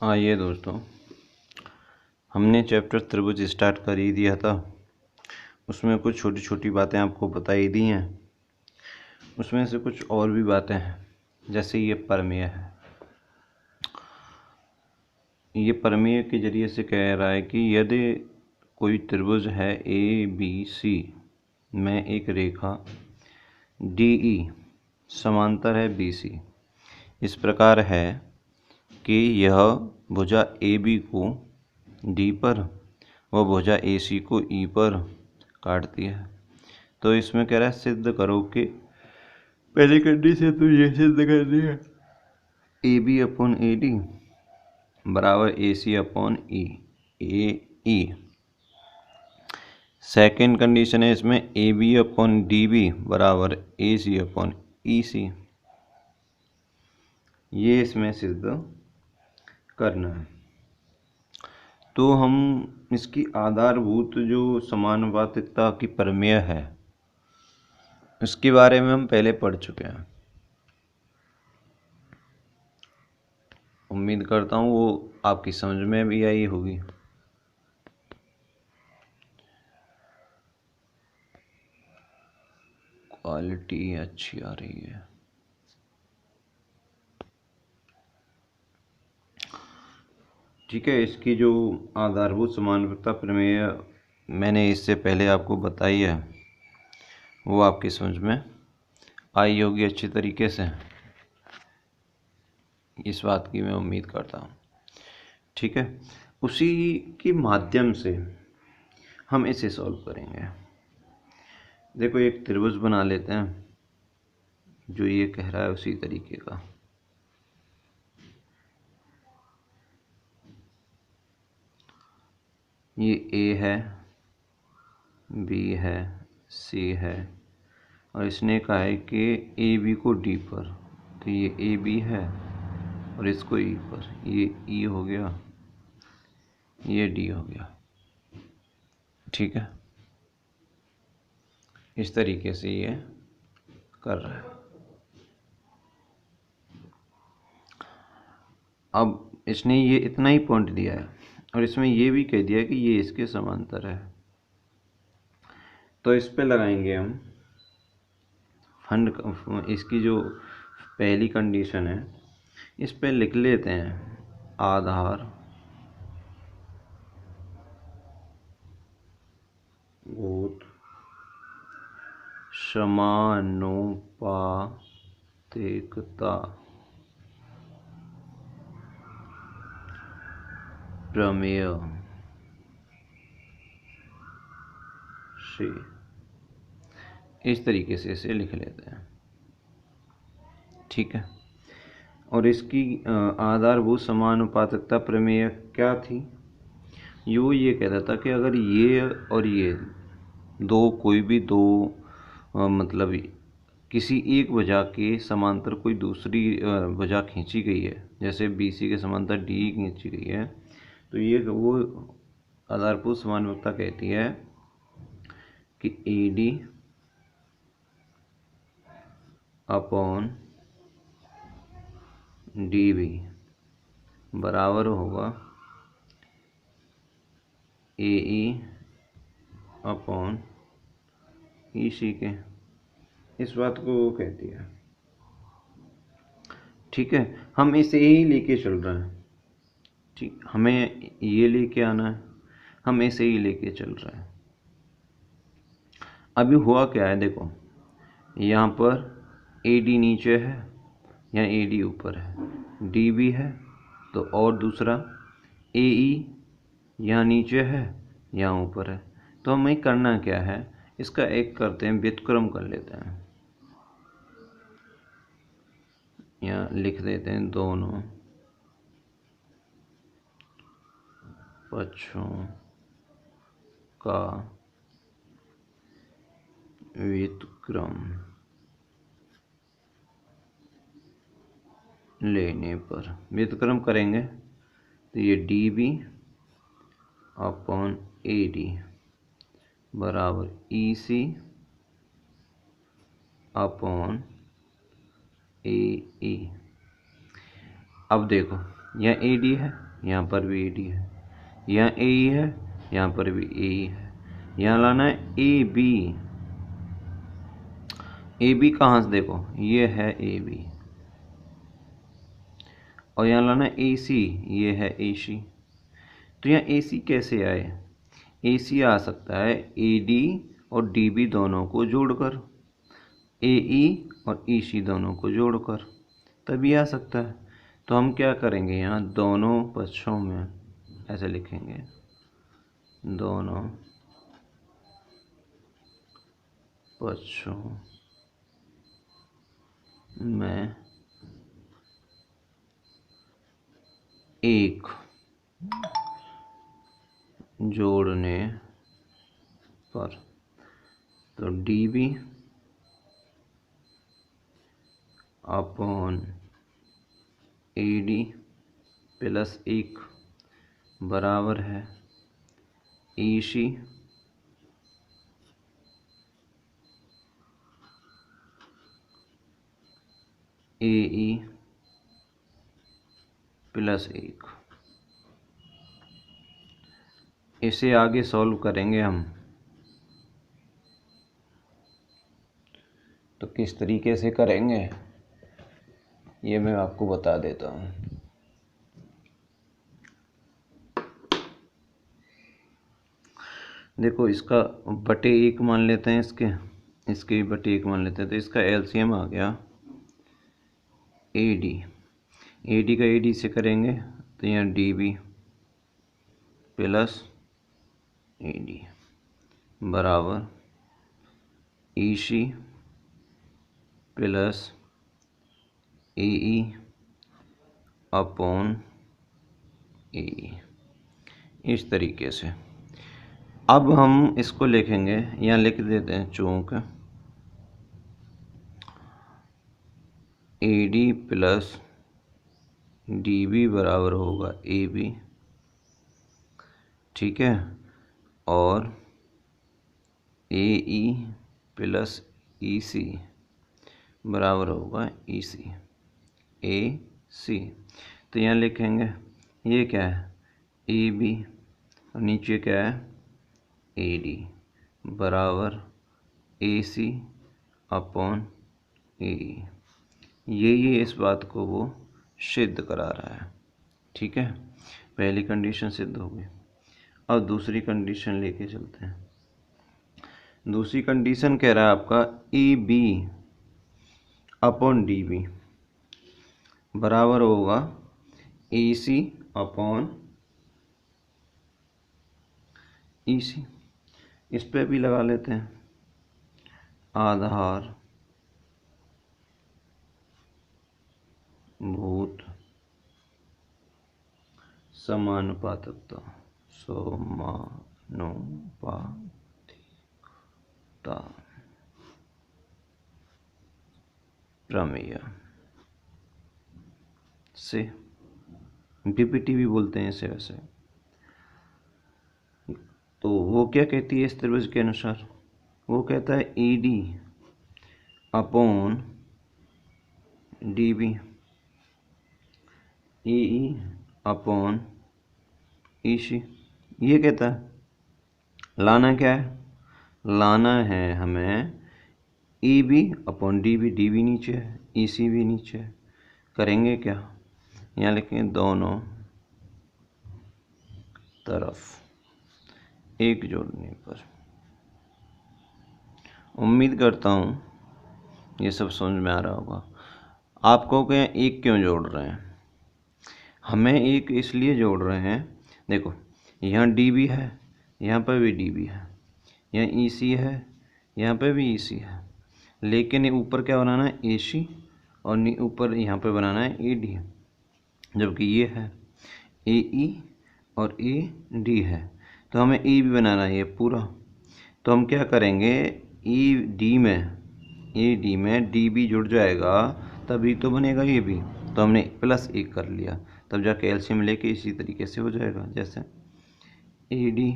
आइए दोस्तों, हमने चैप्टर त्रिभुज स्टार्ट कर ही दिया था। उसमें कुछ छोटी छोटी बातें आपको बताई दी हैं। उसमें से कुछ और भी बातें हैं, जैसे ये प्रमेय है। ये प्रमेय के जरिए से कह रहा है कि यदि कोई त्रिभुज है ABC में एक रेखा DE समांतर है BC, इस प्रकार है कि यह भुजा AB को D पर व भुजा AC को E पर काटती है। तो इसमें कह रहा है सिद्ध करो कि पहली कंडीशन तो ये सिद्ध करनी है AB अपॉन AD बराबर AC upon E AE। Second condition है इसमें AB अपॉन DB बराबर AC अपॉन EC। ये इसमें सिद्ध करना है। तो हम इसकी आधारभूत जो समानुपातिकता की प्रमेय है उसके बारे में हम पहले पढ़ चुके हैं। उम्मीद करता हूँ वो आपकी समझ में भी आई होगी। क्वालिटी अच्छी आ रही है। ठीक है, इसकी जो आधारभूत समानुपातिकता प्रमेय मैंने इससे पहले आपको बताई है वो आपकी समझ में आई होगी अच्छी तरीके से। इस बात की मैं उम्मीद करता हूँ। ठीक है, उसी के माध्यम से हम इसे सॉल्व करेंगे। देखो, एक त्रिभुज बना लेते हैं जो ये कह रहा है उसी तरीके का। ये A है, B है, C है और इसने कहा है कि AB को D पर, तो ये AB है और इसको E पर, ये E हो गया, ये D हो गया। ठीक है, इस तरीके से ये कर रहा है। अब इसने ये इतना ही पॉइंट दिया है और इसमें ये भी कह दिया कि ये इसके समांतर है। तो इस पे लगाएंगे हम फंड। इसकी जो पहली कंडीशन है इस पे लिख लेते हैं आधार भूत समानुपातिकता प्रमेय से, इस तरीके से इसे लिख लेते हैं। ठीक है, और इसकी आधारभूत समानुपातिकता प्रमेय क्या थी? ये कहता था कि अगर ये और ये दो, कोई भी दो मतलब किसी एक भुजा के समांतर कोई दूसरी भुजा खींची गई है, जैसे BC के समांतर DE खींची गई है, तो ये वो आधारभूत समानुपातिकता कहती है कि AD अपॉन DB बराबर होगा AE अपॉन EC के। इस बात को वो कहती है। ठीक है, हम इसे ही लेके चल रहे हैं। ठीक, हमें ये लेके आना है, हम इसे ही लेके चल रहे हैं। अभी हुआ क्या है, देखो यहाँ पर AD नीचे है, यहाँ AD ऊपर है, DB है, तो और दूसरा AE यहाँ नीचे है, यहाँ ऊपर है। तो हमें करना क्या है, इसका एक करते हैं, व्युत्क्रम कर लेते हैं। यहाँ लिख देते हैं दोनों पक्षों का व्युत्क्रम लेने पर, व्युत्क्रम करेंगे तो ये DB अपॉन AD बराबर EC अपॉन AE। अब देखो, यह AD है, यहाँ पर भी ए डी है, यहाँ ए ई है, यहाँ पर भी ए ई है। यहाँ लाना है ए बी। ए बी कहाँ से, देखो ये है ए बी, और यहाँ लाना है ए सी, ये है ए सी। तो यहाँ ए सी कैसे आए, ए सी आ सकता है ए डी और डी बी दोनों को जोड़कर, ए ई और ई सी दोनों को जोड़कर, तभी आ सकता है। तो हम क्या करेंगे, यहाँ दोनों पक्षों में ऐसे लिखेंगे, दोनों पक्षों में एक जोड़ने पर, तो D B upon A D plus 1 बराबर है ई सी ए ई प्लस 1। इसे आगे सॉल्व करेंगे हम, तो किस तरीके से करेंगे ये मैं आपको बता देता हूँ। देखो इसका बटे 1 मान लेते हैं, इसके भी बटे 1 मान लेते हैं, तो इसका एलसीएम आ गया ए डी का ए डी से करेंगे तो यहाँ D B plus A D बराबर ई सी प्लस ए ई अपॉन ए ई। इस तरीके से अब हम इसको लिखेंगे, यहाँ लिख देते हैं चूंकि A D plus D B बराबर होगा ए बी, ठीक है, और ए ई प्लस ई सी बराबर होगा ई सी ए सी। तो यहाँ लिखेंगे ये क्या है ए बी और नीचे क्या है ए डी बराबर ए सी अपॉन ए ई। ये इस बात को वो सिद्ध करा रहा है, ठीक है। पहली कंडीशन सिद्ध हो गई। अब दूसरी कंडीशन लेके चलते हैं। दूसरी कंडीशन कह रहा है आपका A B upon D B बराबर होगा ए सी अपॉन ई सी। इस पे भी लगा लेते हैं आधार भूत समानुपातिकता प्रमेय से, पीपीटी भी बोलते हैं इसे वैसे। तो वो क्या कहती है इस त्रिभुज के अनुसार, वो कहता है A D upon D B A E upon E C. ये कहता है लाना क्या है, लाना है हमें A B upon D B नीचे है, ई सी भी नीचे है। करेंगे क्या, यहाँ लिखेंगे दोनों तरफ एक जोड़ने पर। उम्मीद करता हूँ ये सब समझ में आ रहा होगा। आपको क्या एक क्यों जोड़ रहे हैं, हमें एक इसलिए जोड़ रहे हैं, देखो यहाँ डी बी है, यहाँ पर भी डी बी है, यहाँ ई सी है, यहाँ पर भी ई सी है, लेकिन ऊपर क्या बनाना है ए सी और ऊपर यहाँ पे बनाना है ए डी, जबकि ये है ए ई और ए डी है। तो हमें ए भी बनाना है ये पूरा। तो हम क्या करेंगे ए डी में डी बी जुड़ जाएगा तभी तो बनेगा ये भी। तो हमने प्लस 1 कर लिया, तब जाके एलसीएम लेके इसी तरीके से हो जाएगा, जैसे A D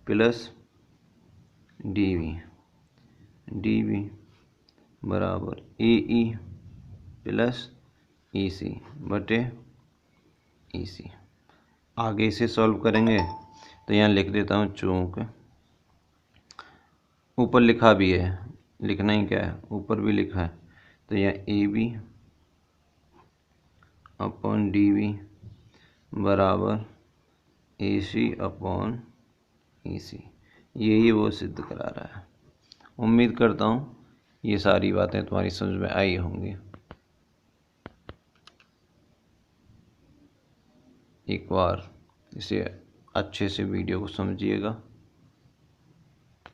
plus D B बराबर ए ई प्लस ई सी बटे ई सी। आगे इसे सॉल्व करेंगे तो यहाँ लिख देता हूँ चूंक, ऊपर लिखा भी है, लिखना ही क्या है, ऊपर भी लिखा है, तो यहाँ A B upon D B बराबर ए सी अपॉन ई सी, यही वो सिद्ध करा रहा है। उम्मीद करता हूँ ये सारी बातें तुम्हारी समझ में आई होंगी। एक बार इसे अच्छे से वीडियो को समझिएगा।